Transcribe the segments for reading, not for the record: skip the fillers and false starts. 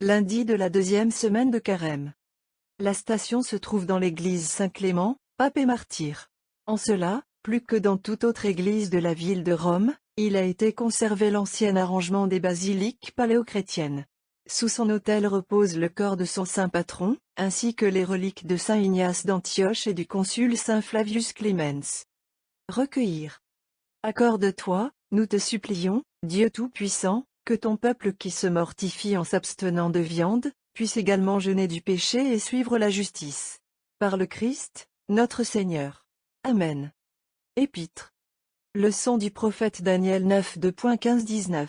lundi de la deuxième semaine de Carême. La station se trouve dans l'église Saint-Clément, pape et martyr. En cela, plus que dans toute autre église de la ville de Rome, il a été conservé l'ancien arrangement des basiliques paléochrétiennes. Sous son autel repose le corps de son saint patron, ainsi que les reliques de saint Ignace d'Antioche et du consul saint Flavius Clemens. Recueillir. Accorde-toi, nous te supplions, Dieu Tout-Puissant, que ton peuple qui se mortifie en s'abstenant de viande, puisse également jeûner du péché et suivre la justice. Par le Christ, notre Seigneur. Amen. Épître. Leçon du prophète Daniel 9 2.15-19.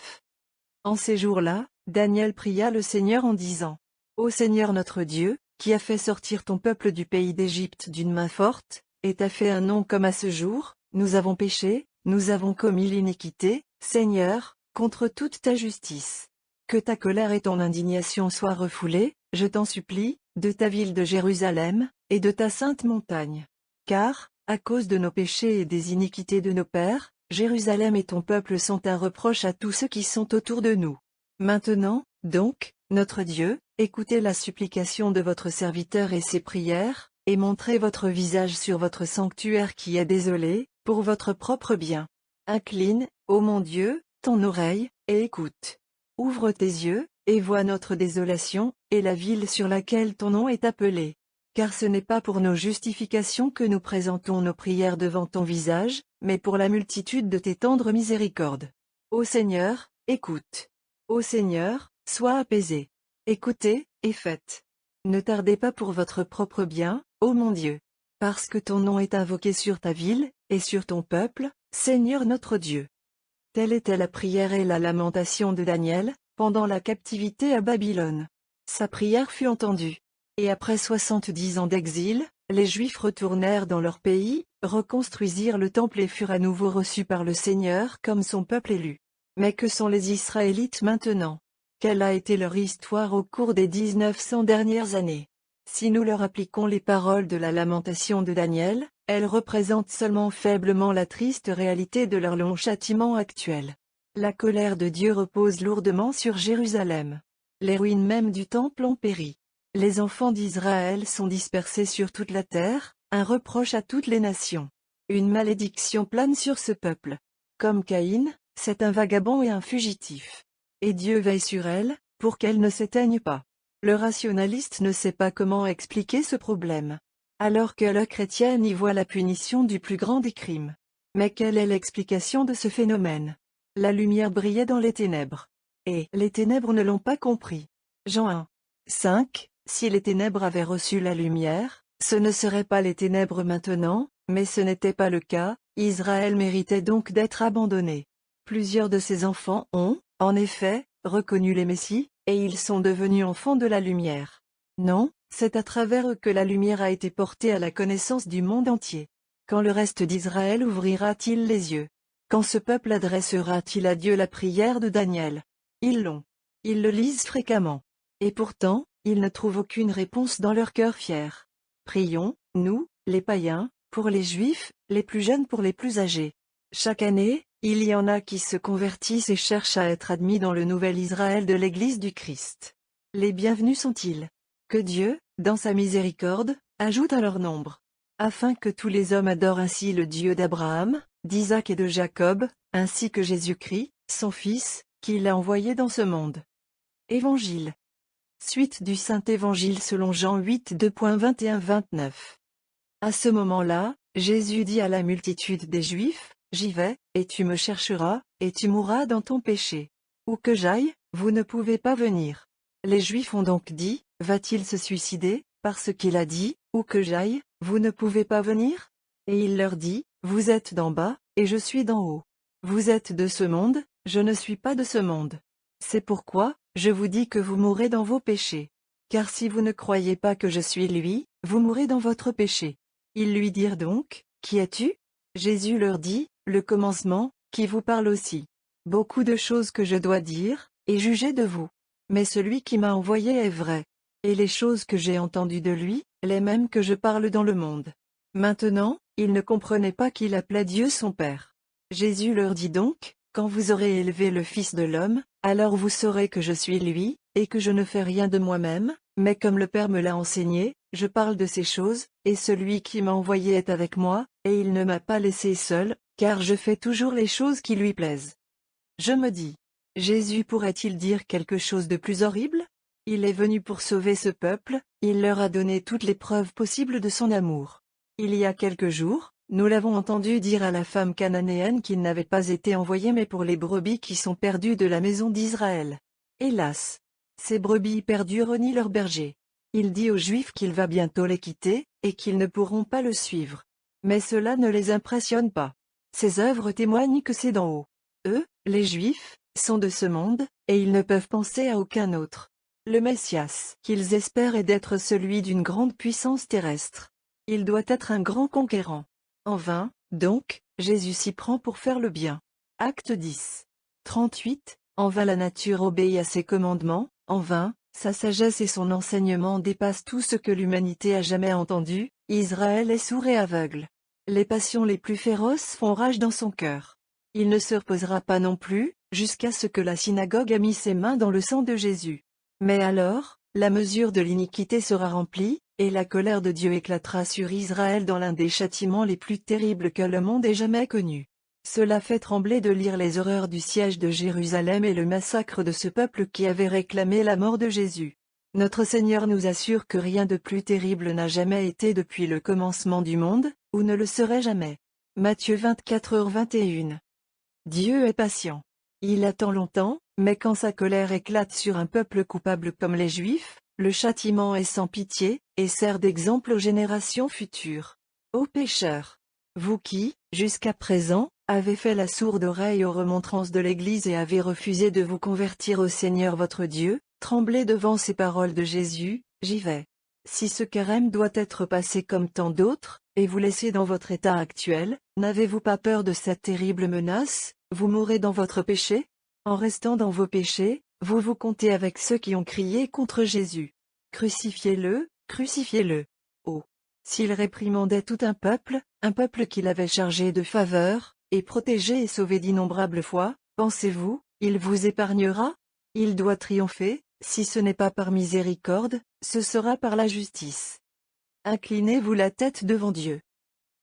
En ces jours-là, Daniel pria le Seigneur en disant: Ô Seigneur notre Dieu, qui a fait sortir ton peuple du pays d'Égypte d'une main forte, et t'a fait un nom comme à ce jour, nous avons péché, nous avons commis l'iniquité, Seigneur, contre toute ta justice. Que ta colère et ton indignation soient refoulées, je t'en supplie, de ta ville de Jérusalem, et de ta sainte montagne. Car, à cause de nos péchés et des iniquités de nos pères, Jérusalem et ton peuple sont un reproche à tous ceux qui sont autour de nous. Maintenant, donc, notre Dieu, écoutez la supplication de votre serviteur et ses prières, et montrez votre visage sur votre sanctuaire qui est désolé, pour votre propre bien. Incline, ô mon Dieu, ton oreille, et écoute. Ouvre tes yeux, et vois notre désolation, et la ville sur laquelle ton nom est appelé. Car ce n'est pas pour nos justifications que nous présentons nos prières devant ton visage, mais pour la multitude de tes tendres miséricordes. Ô Seigneur, écoute. Ô Seigneur, sois apaisé. Écoutez, et faites. Ne tardez pas pour votre propre bien, ô mon Dieu. Parce que ton nom est invoqué sur ta ville, et sur ton peuple, Seigneur notre Dieu. Telle était la prière et la lamentation de Daniel, pendant la captivité à Babylone. Sa prière fut entendue. Et après 70 ans d'exil, les Juifs retournèrent dans leur pays, reconstruisirent le temple et furent à nouveau reçus par le Seigneur comme son peuple élu. Mais que sont les Israélites maintenant? Quelle a été leur histoire au cours des 1900 dernières années? Si nous leur appliquons les paroles de la lamentation de Daniel, elles représentent seulement faiblement la triste réalité de leur long châtiment actuel. La colère de Dieu repose lourdement sur Jérusalem. Les ruines même du temple ont péri. Les enfants d'Israël sont dispersés sur toute la terre, un reproche à toutes les nations. Une malédiction plane sur ce peuple. Comme Caïn, c'est un vagabond et un fugitif. Et Dieu veille sur elle, pour qu'elle ne s'éteigne pas. Le rationaliste ne sait pas comment expliquer ce problème. Alors que le chrétien y voit la punition du plus grand des crimes. Mais quelle est l'explication de ce phénomène? La lumière brillait dans les ténèbres. Et les ténèbres ne l'ont pas compris. Jean 1. 5. Si les ténèbres avaient reçu la lumière, ce ne seraient pas les ténèbres maintenant, mais ce n'était pas le cas, Israël méritait donc d'être abandonné. Plusieurs de ses enfants ont, en effet, reconnu les Messies, et ils sont devenus enfants de la lumière. Non, c'est à travers eux que la lumière a été portée à la connaissance du monde entier. Quand le reste d'Israël ouvrira-t-il les yeux? Quand ce peuple adressera-t-il à Dieu la prière de Daniel? Ils l'ont. Ils le lisent fréquemment. Et pourtant, ils ne trouvent aucune réponse dans leur cœur fier. Prions, nous, les païens, pour les Juifs, les plus jeunes pour les plus âgés. Chaque année, il y en a qui se convertissent et cherchent à être admis dans le nouvel Israël de l'Église du Christ. Les bienvenus sont-ils? Que Dieu, dans sa miséricorde, ajoute à leur nombre. Afin que tous les hommes adorent ainsi le Dieu d'Abraham, d'Isaac et de Jacob, ainsi que Jésus-Christ, son Fils, qu'il a envoyé dans ce monde. Évangile. Suite du Saint-Évangile selon Jean 8 2.21-29. À ce moment-là, Jésus dit à la multitude des Juifs: J'y vais, et tu me chercheras, et tu mourras dans ton péché. Où que j'aille, vous ne pouvez pas venir. Les Juifs ont donc dit: Va-t-il se suicider, parce qu'il a dit, où que j'aille, vous ne pouvez pas venir? Et il leur dit: Vous êtes d'en bas, et je suis d'en haut. Vous êtes de ce monde, je ne suis pas de ce monde. C'est pourquoi, je vous dis que vous mourrez dans vos péchés. Car si vous ne croyez pas que je suis lui, vous mourrez dans votre péché. Ils lui dirent donc: Qui es-tu? Jésus leur dit: Le commencement, qui vous parle aussi. Beaucoup de choses que je dois dire, et juger de vous. Mais celui qui m'a envoyé est vrai. Et les choses que j'ai entendues de lui, les mêmes que je parle dans le monde. Maintenant, ils ne comprenaient pas qu'il appelait Dieu son Père. Jésus leur dit donc: Quand vous aurez élevé le Fils de l'homme, alors vous saurez que je suis lui, et que je ne fais rien de moi-même, mais comme le Père me l'a enseigné, je parle de ces choses, et celui qui m'a envoyé est avec moi, et il ne m'a pas laissé seul, car je fais toujours les choses qui lui plaisent. Je me dis, Jésus pourrait-il dire quelque chose de plus horrible? Il est venu pour sauver ce peuple, il leur a donné toutes les preuves possibles de son amour. Il y a quelques jours, nous l'avons entendu dire à la femme cananéenne qu'il n'avait pas été envoyé mais pour les brebis qui sont perdues de la maison d'Israël. Hélas! Ces brebis perdues renient leur berger. Il dit aux Juifs qu'il va bientôt les quitter, et qu'ils ne pourront pas le suivre. Mais cela ne les impressionne pas. Ses œuvres témoignent que c'est d'en haut. Eux, les Juifs, sont de ce monde, et ils ne peuvent penser à aucun autre. Le Messias qu'ils espèrent est d'être celui d'une grande puissance terrestre. Il doit être un grand conquérant. En vain, donc, Jésus s'y prend pour faire le bien. Acte 10. 38. En vain la nature obéit à ses commandements, en vain, sa sagesse et son enseignement dépassent tout ce que l'humanité a jamais entendu, Israël est sourd et aveugle. Les passions les plus féroces font rage dans son cœur. Il ne se reposera pas non plus, jusqu'à ce que la synagogue a mis ses mains dans le sang de Jésus. Mais alors, la mesure de l'iniquité sera remplie, et la colère de Dieu éclatera sur Israël dans l'un des châtiments les plus terribles que le monde ait jamais connus. Cela fait trembler de lire les horreurs du siège de Jérusalem et le massacre de ce peuple qui avait réclamé la mort de Jésus. Notre Seigneur nous assure que rien de plus terrible n'a jamais été depuis le commencement du monde, ou ne le serait jamais. Matthieu 24h21. Dieu est patient. Il attend longtemps, mais quand sa colère éclate sur un peuple coupable comme les Juifs, le châtiment est sans pitié, et sert d'exemple aux générations futures. Ô pécheurs! Vous qui, jusqu'à présent, avez fait la sourde oreille aux remontrances de l'Église et avez refusé de vous convertir au Seigneur votre Dieu, tremblez devant ces paroles de Jésus, j'y vais. Si ce carême doit être passé comme tant d'autres, et vous laisser dans votre état actuel, n'avez-vous pas peur de cette terrible menace, vous mourrez dans votre péché? En restant dans vos péchés, vous vous comptez avec ceux qui ont crié contre Jésus. Crucifiez-le, crucifiez-le. Oh! S'il réprimandait tout un peuple qu'il avait chargé de faveurs, et protégé et sauvé d'innombrables fois, pensez-vous, il vous épargnera? Il doit triompher, si ce n'est pas par miséricorde, ce sera par la justice. Inclinez-vous la tête devant Dieu.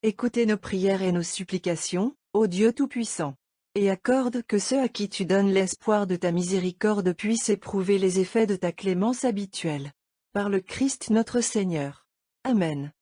Écoutez nos prières et nos supplications, ô Dieu Tout-Puissant. Et accorde que ceux à qui tu donnes l'espoir de ta miséricorde puissent éprouver les effets de ta clémence habituelle. Par le Christ notre Seigneur. Amen.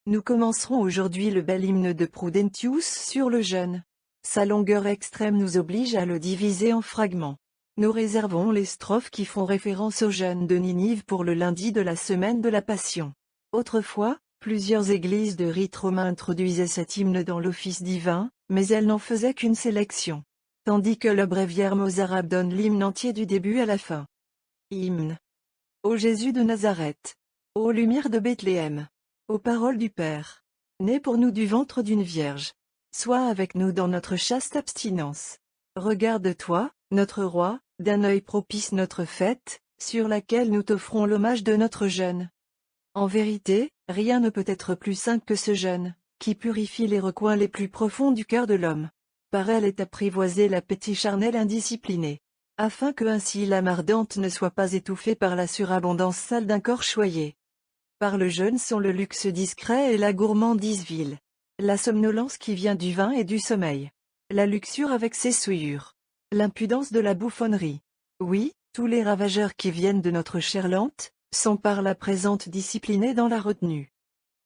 Nous commencerons aujourd'hui le bel hymne de Prudentius sur le jeûne. Sa longueur extrême nous oblige à le diviser en fragments. Nous réservons les strophes qui font référence au jeûne de Ninive pour le lundi de la semaine de la Passion. Autrefois, plusieurs églises de rite romain introduisaient cet hymne dans l'office divin, mais elles n'en faisaient qu'une sélection. Tandis que le bréviaire mozarabe donne l'hymne entier du début à la fin. Hymne. Ô Jésus de Nazareth. Ô lumière de Bethléem. Aux paroles du Père. Né pour nous du ventre d'une vierge. Sois avec nous dans notre chaste abstinence. Regarde-toi, notre roi, d'un œil propice notre fête, sur laquelle nous t'offrons l'hommage de notre jeûne. En vérité, rien ne peut être plus saint que ce jeûne, qui purifie les recoins les plus profonds du cœur de l'homme. Par elle est apprivoisé l'appétit charnel indiscipliné. Afin que ainsi l'âme ardente ne soit pas étouffée par la surabondance sale d'un corps choyé. Par le jeûne sont le luxe discret et la gourmandise vile. La somnolence qui vient du vin et du sommeil. La luxure avec ses souillures. L'impudence de la bouffonnerie. Oui, tous les ravageurs qui viennent de notre chair lente, sont par la présente disciplinés dans la retenue.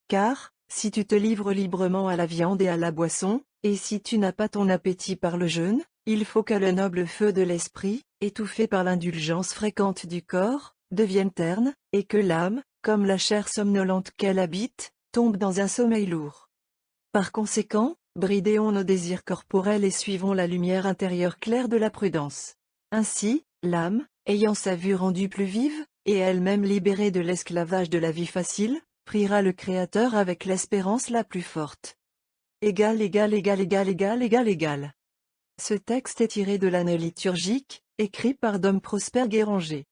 Car, si tu te livres librement à la viande et à la boisson, et si tu n'as pas ton appétit par le jeûne, il faut que le noble feu de l'esprit, étouffé par l'indulgence fréquente du corps, devienne terne, et que l'âme, comme la chair somnolente qu'elle habite, tombe dans un sommeil lourd. Par conséquent, bridéons nos désirs corporels et suivons la lumière intérieure claire de la prudence. Ainsi, l'âme, ayant sa vue rendue plus vive, et elle-même libérée de l'esclavage de la vie facile, priera le Créateur avec l'espérance la plus forte. Égal. Ce texte est tiré de l'année liturgique, écrit par Dom Prosper Guéranger.